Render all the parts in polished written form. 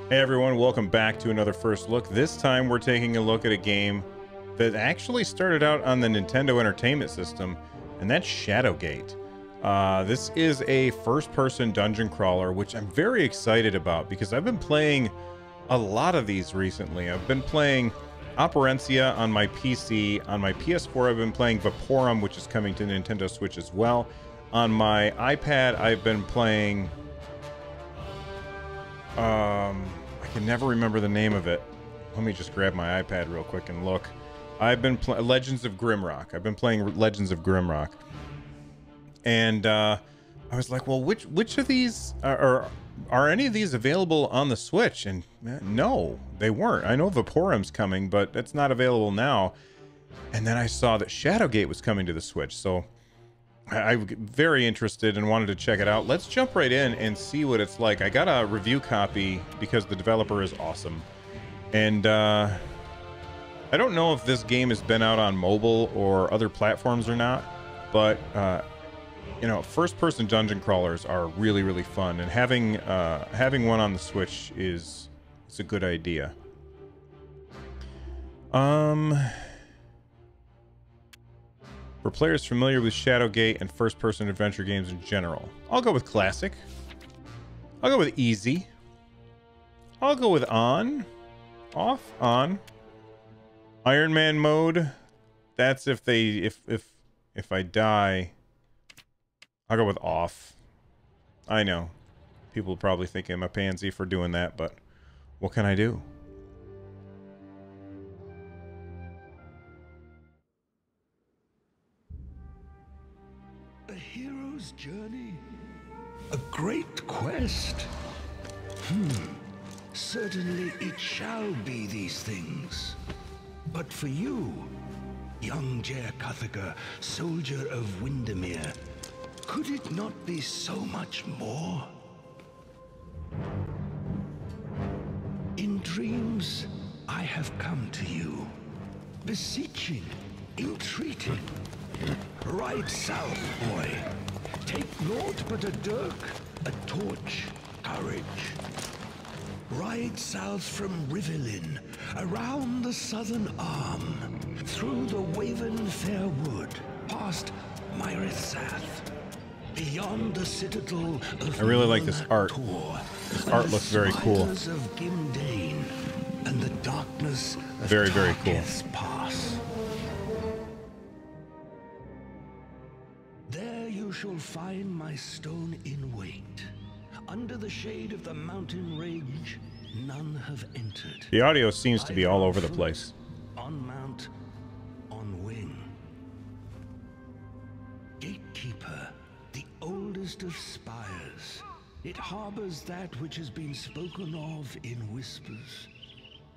Hey everyone, welcome back to another First Look. This time we're taking a look at a game that actually started out on the Nintendo Entertainment System, and that's Shadowgate. This is a first-person dungeon crawler, which I'm very excited about because I've been playing a lot of these recently. I've been playing Operencia on my PC. On my PS4, I've been playing Vaporum, which is coming to Nintendo Switch as well. On my iPad, I've been playing... I can never remember the name of it. Let me just grab my iPad real quick and look. I've been Legends of Grimrock. I've been playing Legends of Grimrock. And I was like, well, which of these are any of these available on the Switch? And no, they weren't. I know Vaporum's coming, but it's not available now. And then I saw that Shadowgate was coming to the Switch, so I'm very interested and wanted to check it out. Let's jump right in and see what it's like. I got a review copy because the developer is awesome. And I don't know if this game has been out on mobile or other platforms or not, but you know, first-person dungeon crawlers are really, really fun, and having one on the Switch is a good idea. For players familiar with Shadowgate and first-person adventure games in general, I'll go with classic. I'll go with easy. I'll go with on, off, on. Iron Man mode. That's if I die. I'll go with off. I know. People probably think I'm a pansy for doing that, but what can I do? A hero's journey? A great quest? Certainly it shall be these things. But for you, young Jer Cuthaka, soldier of Windermere, could it not be so much more? In dreams, I have come to you, beseeching, entreating. Ride south, boy. Take naught but a dirk, a torch, courage. Ride south from Rivellin, around the southern arm, through the Waven Fair Wood, past Myrithsath, beyond the citadel of I really like this art. This art looks very cool. Of Gimdane, and the darkness of very cool. Pass. There you shall find my stone in wait. Under the shade of the mountain range, none have entered. The audio seems to be all over the place. On mount, on wing. Gatekeeper, the oldest of spires. It harbors that which has been spoken of in whispers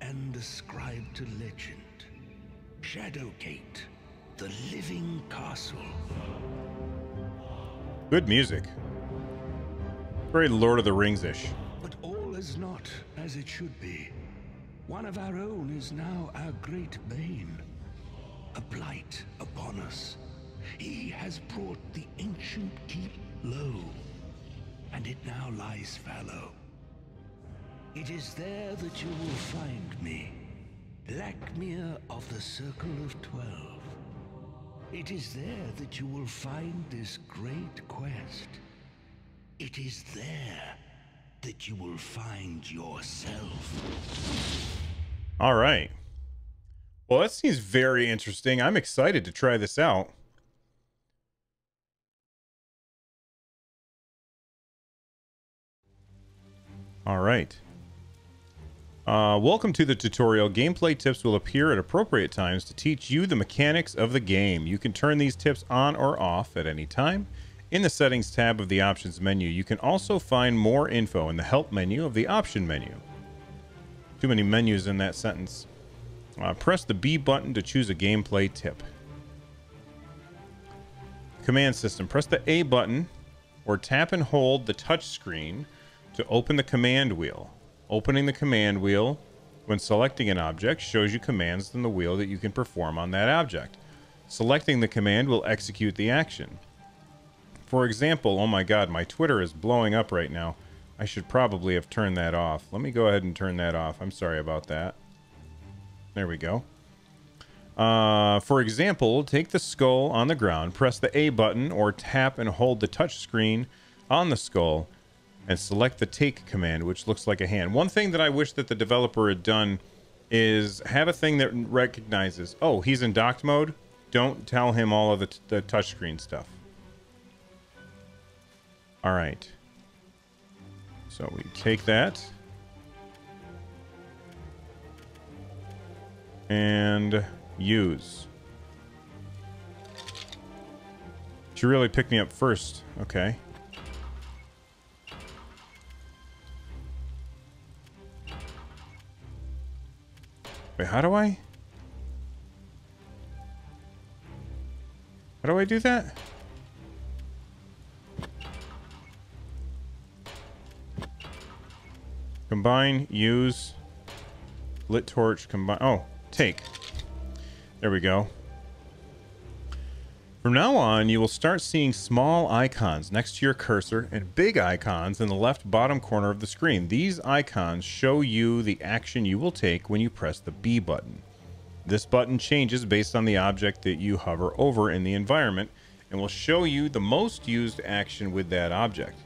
and ascribed to legend. Shadowgate, the living castle. Good music. Very Lord of the Rings-ish. But all is not as it should be. One of our own is now our great bane. A blight upon us. He has brought the ancient keep low, and it now lies fallow. It is there that you will find me, Blackmere of the Circle of 12. It is there that you will find this great quest. It is there that you will find yourself. All right. Well, that seems very interesting. I'm excited to try this out. All right. Welcome to the tutorial. Gameplay tips will appear at appropriate times to teach you the mechanics of the game. You can turn these tips on or off at any time in the Settings tab of the Options menu. You can also find more info in the Help menu of the Option menu. Too many menus in that sentence. Press the B button to choose a gameplay tip. Command system. Press the A button or tap and hold the touch screen to open the command wheel. Opening the command wheel when selecting an object shows you commands in the wheel that you can perform on that object. Selecting the command will execute the action. For example, oh my god, my Twitter is blowing up right now. I should probably have turned that off. Let me go ahead and turn that off. I'm sorry about that. There we go. For example, take the skull on the ground, press the A button, or tap and hold the touch screen on the skull, and select the take command, which looks like a hand. One thing that I wish that the developer had done is have a thing that recognizes, oh, he's in docked mode. Don't tell him all of the touchscreen stuff. All right. So we take that. And use. She really picked me up first. Okay. Wait, how do I do that? Combine, use, lit torch, combine. Oh, take. There we go. From now on, you will start seeing small icons next to your cursor and big icons in the left bottom corner of the screen. These icons show you the action you will take when you press the B button. This button changes based on the object that you hover over in the environment and will show you the most used action with that object.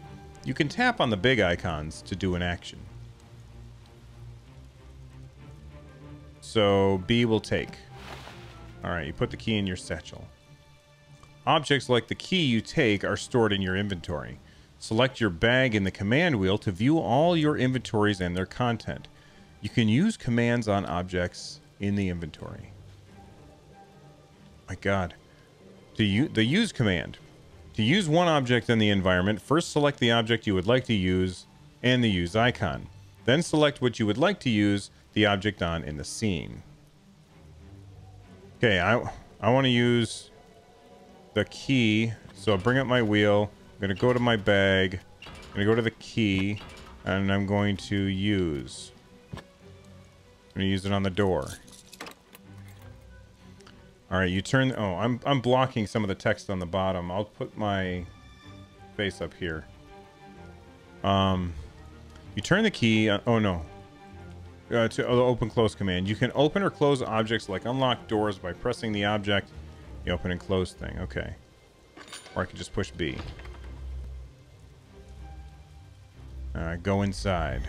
You can tap on the big icons to do an action. So B will take. All right, you put the key in your satchel. Objects like the key you take are stored in your inventory. Select your bag in the command wheel to view all your inventories and their content. You can use commands on objects in the inventory. My God. The use command. To use one object in the environment, first select the object you would like to use and the use icon. Then select what you would like to use the object on in the scene. Okay, I want to use the key, so I'll bring up my wheel. I'm going to go to my bag. I'm going to go to the key, and I'm going to use. I'm going to use it on the door. All right, you turn. Oh, I'm blocking some of the text on the bottom. I'll put my face up here. You turn the key. Oh no. To the open close command. You can open or close objects like unlock doors by pressing the object. The open and close thing. Okay. Or I can just push B. Go inside.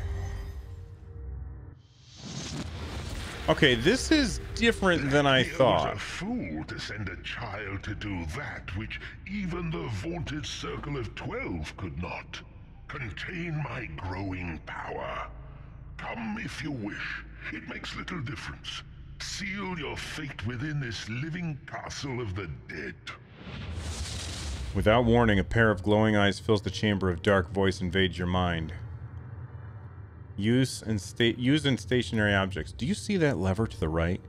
Okay, this is different than I thought. A fool to send a child to do that which even the vaunted Circle of 12 could not. Contain my growing power. Come if you wish. It makes little difference. Seal your fate within this living castle of the dead. Without warning, a pair of glowing eyes fills the chamber. Of dark voice invades your mind. Use in stationary objects. Do you see that lever to the right?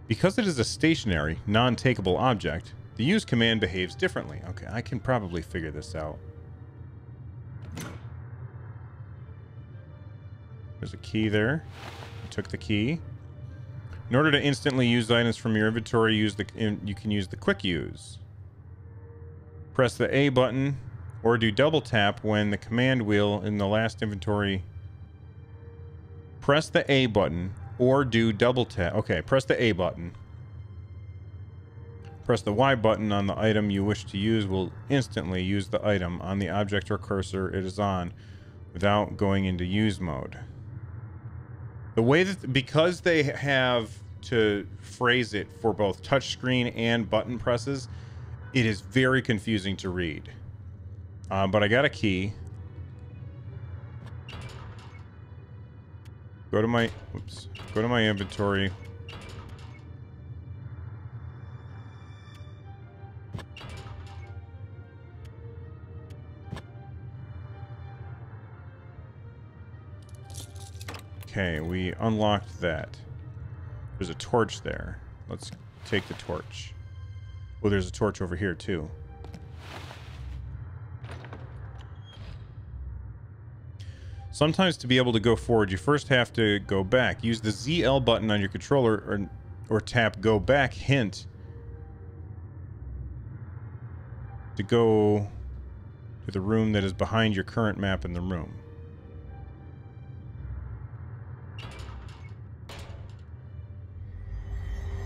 Because it is a stationary, non-takeable object, the use command behaves differently. Okay, I can probably figure this out. There's a key there. I took the key. In order to instantly use items from your inventory, you can use the quick use. Press the A button or do double tap when the command wheel in the last inventory. Press the A button or do double tap. Okay, press the A button. Press the Y button on the item you wish to use will instantly use the item on the object or cursor it is on without going into use mode. The way that, because they have to phrase it for both touchscreen and button presses, it is very confusing to read. But I got a key. Go to my, go to my inventory. Okay, we unlocked that. There's a torch there. Let's take the torch. Oh, there's a torch over here too. Sometimes to be able to go forward, you first have to go back. Use the ZL button on your controller or tap go back hint to go to the room that is behind your current map in the room.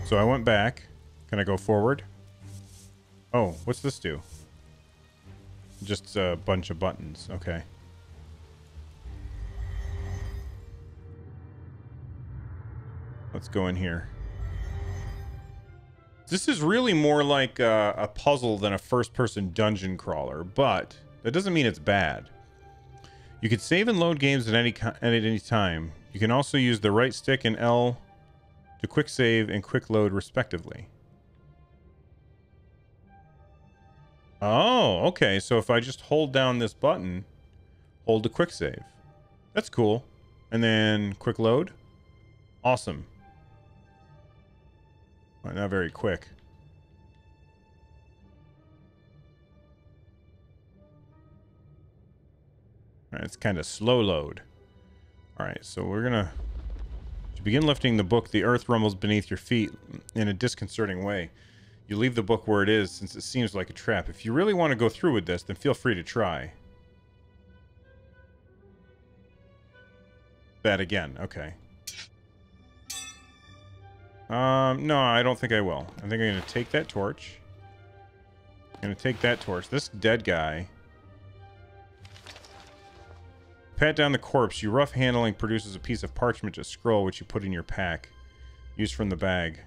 So I went back. Can I go forward? Oh, what's this do? Just a bunch of buttons. Okay. Let's go in here. This is really more like a puzzle than a first-person dungeon crawler, but that doesn't mean it's bad. You can save and load games at any time. You can also use the right stick and L to quick save and quick load respectively. Oh, okay. So if I just hold down this button, hold the quick save. That's cool. And then quick load. Awesome. Well, not very quick. All right, it's kind of slow load. All right, so we're gonna begin lifting the book. The earth rumbles beneath your feet in a disconcerting way. You leave the book where it is since it seems like a trap. If you really want to go through with this, then feel free to try. That again, okay. No, I don't think I will. I think I'm going to take that torch. I'm going to take that torch. This dead guy. Pat down the corpse. Your rough handling produces a piece of parchment to scroll, which you put in your pack. Used from the bag.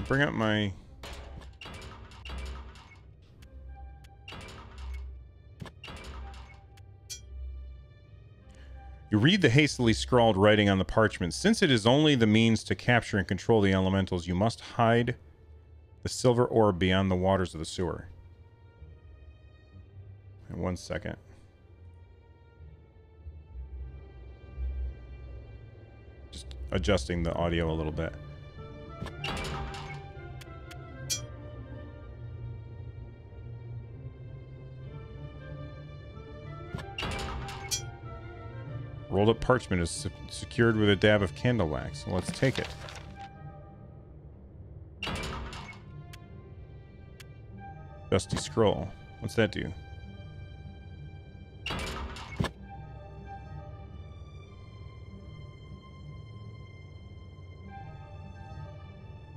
Bring up my... You read the hastily scrawled writing on the parchment. Since it is only the means to capture and control the elementals, you must hide the silver orb beyond the waters of the sewer. And 1 second. Just adjusting the audio a little bit. Rolled up parchment is secured with a dab of candle wax. So let's take it. Dusty scroll. What's that do?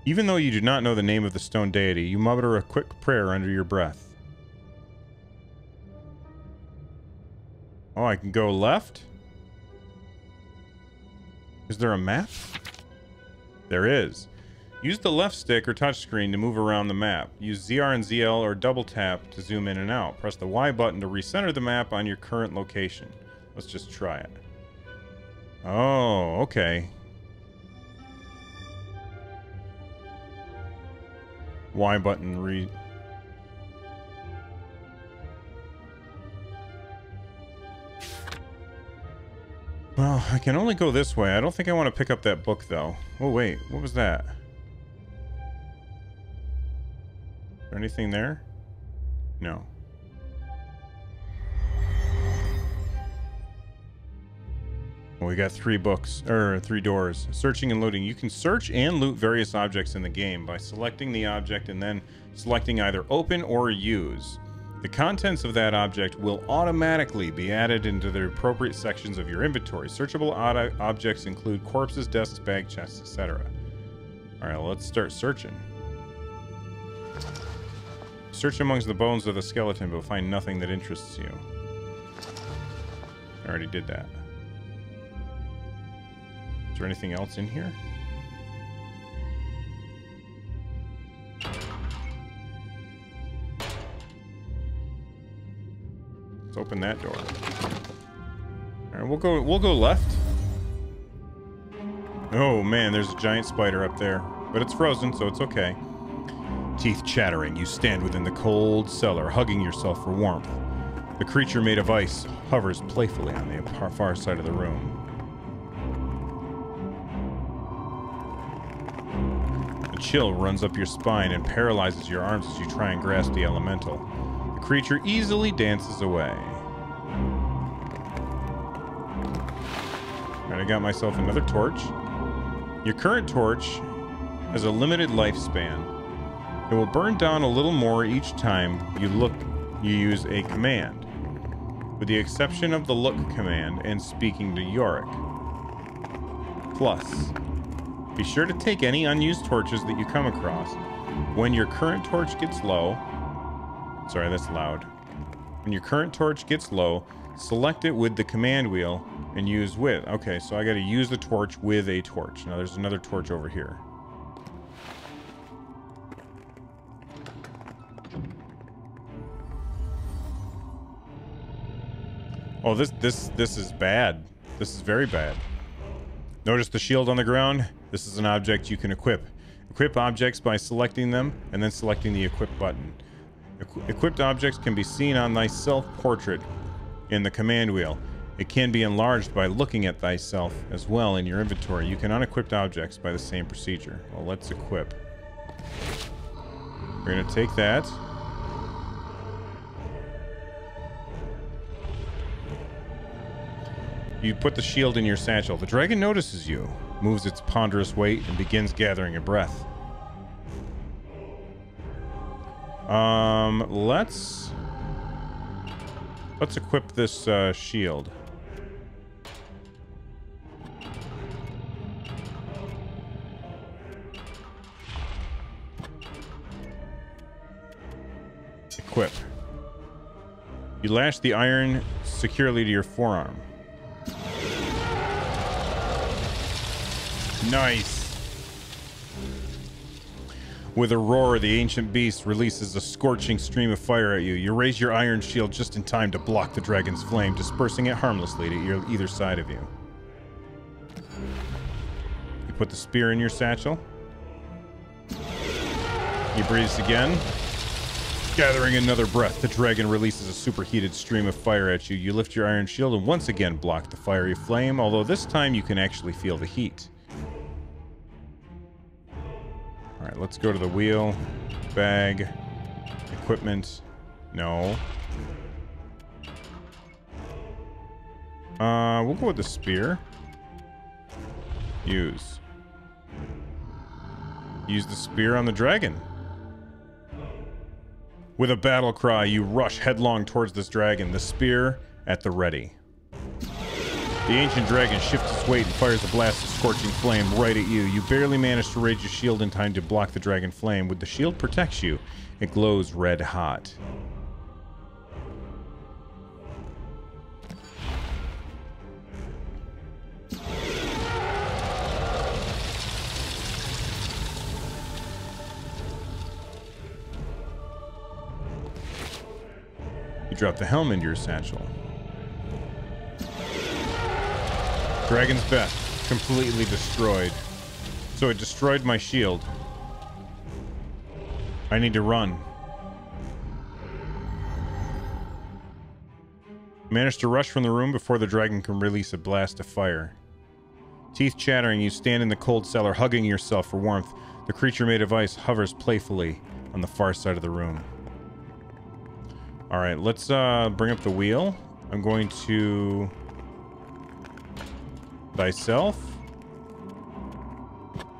Even though you do not know the name of the stone deity, you mutter a quick prayer under your breath. Oh, I can go left? Is there a map? There is. Use the left stick or touchscreen to move around the map. Use ZR and ZL or double tap to zoom in and out. Press the Y button to recenter the map on your current location. Let's just try it. Oh, okay. Y button re... Well, I can only go this way. I don't think I want to pick up that book, though. Oh, wait. What was that? Is there anything there? No. Well, we got 3 books, or 3 doors. Searching and looting. You can search and loot various objects in the game by selecting the object and then selecting either open or use. The contents of that object will automatically be added into the appropriate sections of your inventory. Searchable objects include corpses, desks, bag chests, etc. Alright, let's start searching. Search amongst the bones of the skeleton, but find nothing that interests you. I already did that. Is there anything else in here? Let's open that door. All right, we'll go left. Oh man, there's a giant spider up there, but it's frozen, so it's okay. Teeth chattering, you stand within the cold cellar, hugging yourself for warmth. The creature made of ice hovers playfully on the far side of the room. A chill runs up your spine and paralyzes your arms as you try and grasp the elemental. The creature easily dances away. Alright, I got myself another torch. Your current torch has a limited lifespan. It will burn down a little more each time you use a command, with the exception of the look command and speaking to Yorick. Plus, be sure to take any unused torches that you come across. When your current torch gets low... Sorry, that's loud. When your current torch gets low, select it with the command wheel and use with. Okay, so I gotta use the torch with a torch. Now there's another torch over here. Oh, this is bad. This is very bad. Notice the shield on the ground? This is an object you can equip. Equip objects by selecting them and then selecting the equip button. Equipped objects can be seen on thy self-portrait in the command wheel. It can be enlarged by looking at thyself as well in your inventory. You can unequip objects by the same procedure. Well, let's equip. We're going to take that. You put the shield in your satchel. The dragon notices you, moves its ponderous weight, and begins gathering a breath. Let's equip this shield. Equip. You lash the iron securely to your forearm. Nice. With a roar, the ancient beast releases a scorching stream of fire at you. You raise your iron shield just in time to block the dragon's flame, dispersing it harmlessly to either side of you. You put the spear in your satchel. He breathes again. Gathering another breath, the dragon releases a superheated stream of fire at you. You lift your iron shield and once again block the fiery flame, although this time you can actually feel the heat. Alright, let's go to the wheel. Bag. Equipment. No. We'll go with the spear. Use. Use the spear on the dragon. With a battle cry, you rush headlong towards this dragon, the spear at the ready. The ancient dragon shifts its weight and fires a blast of scorching flame right at you. You barely manage to raise your shield in time to block the dragon flame. With the shield protects you, it glows red hot. You drop the helm into your satchel. Dragon's Breath, completely destroyed. So it destroyed my shield. I need to run. Manage to rush from the room before the dragon can release a blast of fire. Teeth chattering, you stand in the cold cellar, hugging yourself for warmth. The creature made of ice hovers playfully on the far side of the room. Alright, let's bring up the wheel. I'm going to... Thyself.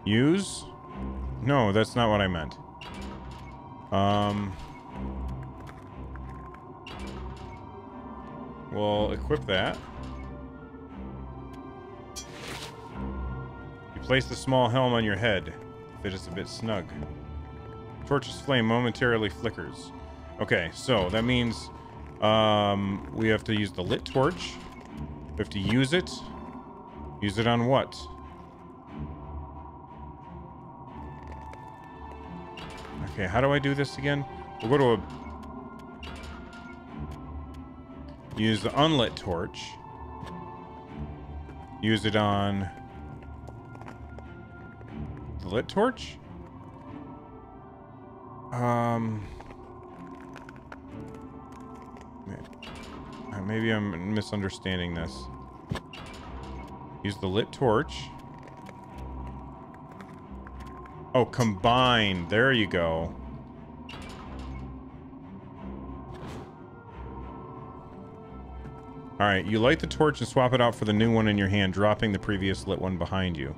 Use. No, that's not what I meant. We'll equip that. You place the small helm on your head. If it is a bit snug. Torch's flame momentarily flickers. Okay, so that means we have to use the lit torch. We have to use it. Use it on what? Okay, how do I do this again? We'll go to a... Use the unlit torch. Use it on... the lit torch? Maybe I'm misunderstanding this. Use the lit torch. Oh, combine. There you go. Alright, you light the torch and swap it out for the new one in your hand, dropping the previous lit one behind you.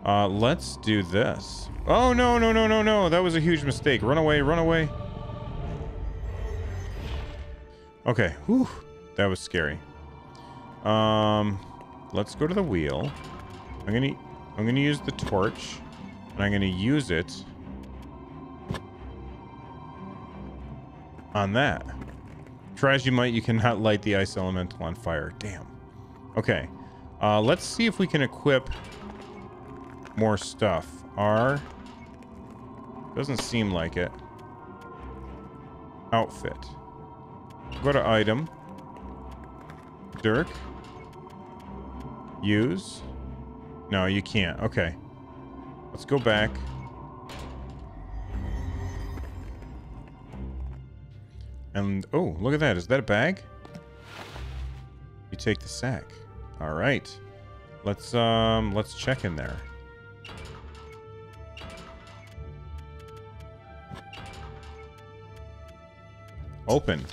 Let's do this. Oh, no, no, no, no, no. That was a huge mistake. Run away, run away. Okay. Whew. That was scary. Let's go to the wheel. I'm gonna use the torch, and I'm gonna use it on that. Try as you might, you cannot light the ice elemental on fire. Damn. Okay. Let's see if we can equip more stuff. R. Doesn't seem like it. Outfit. Go to item. Dirk. Use. No, you can't. Okay. Let's go back. And, oh, look at that. Is that a bag? You take the sack. All right. Let's check in there. Open.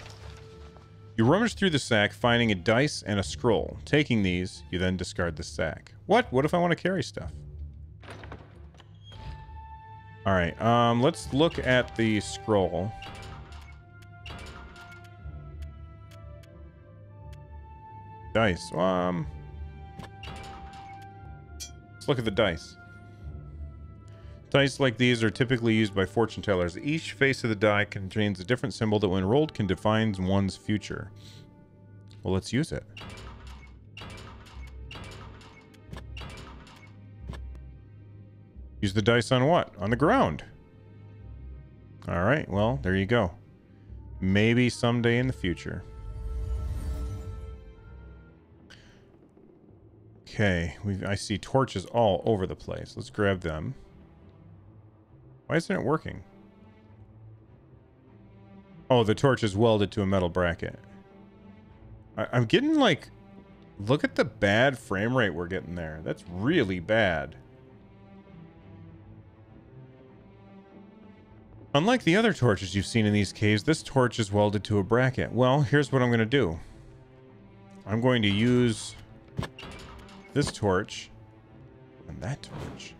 You rummage through the sack, finding a dice and a scroll. Taking these, you then discard the sack. What? What if I want to carry stuff? All right. Let's look at the scroll. Dice. Let's look at the dice. Dice like these are typically used by fortune tellers. Each face of the die contains a different symbol that when rolled can define one's future. Well, let's use it. Use the dice on what? On the ground. All right, well, there you go. Maybe someday in the future. Okay, I see torches all over the place. Let's grab them. Why isn't it working? Oh, the torch is welded to a metal bracket. I'm getting like... Look at the bad frame rate we're getting there. That's really bad. Unlike the other torches you've seen in these caves, this torch is welded to a bracket. Well, here's what I'm going to do. I'm going to use this torch and that torch.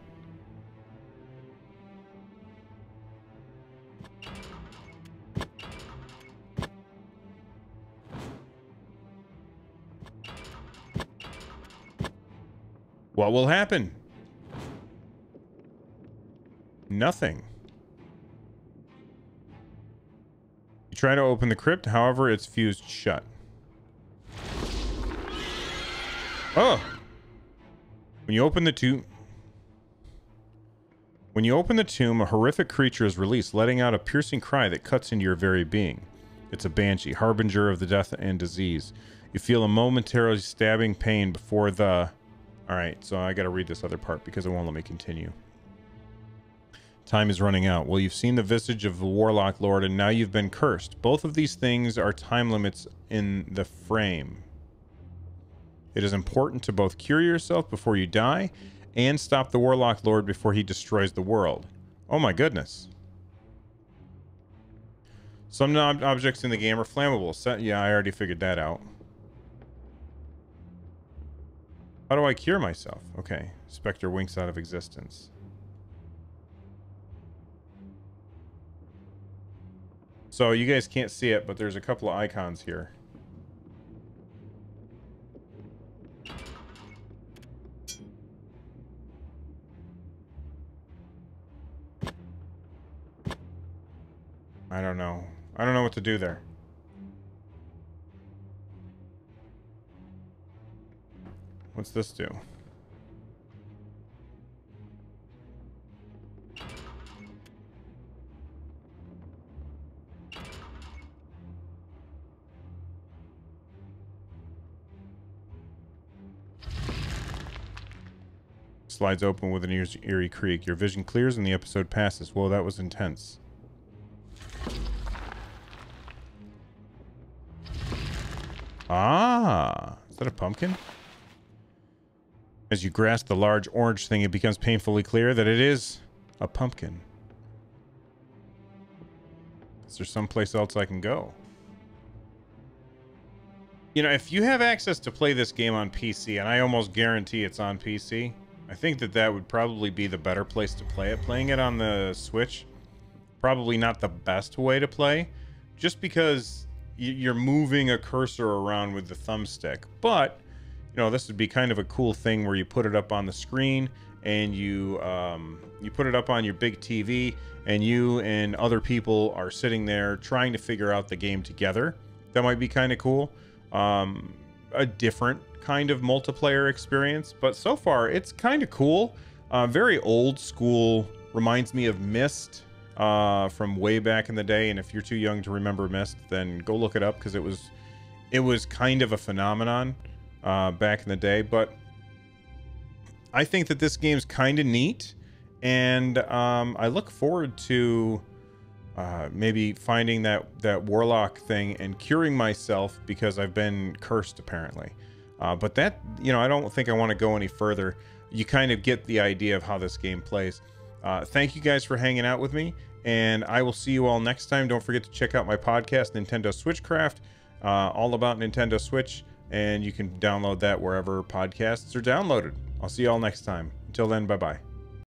What will happen? Nothing. You try to open the crypt, however, it's fused shut. Oh! When you open the tomb, a horrific creature is released, letting out a piercing cry that cuts into your very being. It's a banshee, harbinger of the death and disease. You feel a momentary stabbing pain before the... Alright, so I gotta read this other part because it won't let me continue. Time is running out. Well, you've seen the visage of the Warlock Lord, and now you've been cursed. Both of these things are time limits in the frame. It is important to both cure yourself before you die and stop the Warlock Lord before he destroys the world. Oh my goodness. Some objects in the game are flammable. Yeah, I already figured that out. How do I cure myself? Okay. Spectre winks out of existence. So you guys can't see it, but there's a couple of icons here. I don't know. I don't know what to do there. What's this do? Slides open with an eerie creak. Your vision clears and the episode passes. Whoa, that was intense. Ah, is that a pumpkin? As you grasp the large orange thing, it becomes painfully clear that it is a pumpkin. Is there someplace else I can go? You know, if you have access to play this game on PC, and I almost guarantee it's on PC, I think that that would probably be the better place to play it. Playing it on the Switch, probably not the best way to play, just because you're moving a cursor around with the thumbstick. But, you know, this would be kind of a cool thing where you put it up on the screen and you put it up on your big TV, and you and other people are sitting there trying to figure out the game together. That might be kind of cool. A different kind of multiplayer experience, but so far it's kind of cool. Very old school, reminds me of Myst from way back in the day. And if you're too young to remember Myst, then go look it up, because it was kind of a phenomenon back in the day. But I think that this game's kind of neat, and I look forward to maybe finding that warlock thing and curing myself, because I've been cursed apparently. But that, you know, I don't think I want to go any further. You kind of get the idea of how this game plays. Thank you guys for hanging out with me, and I will see you all next time. Don't forget to check out my podcast, Nintendo Switchcraft, all about Nintendo Switch, and you can download that wherever podcasts are downloaded. I'll see you all next time. Until then, bye-bye.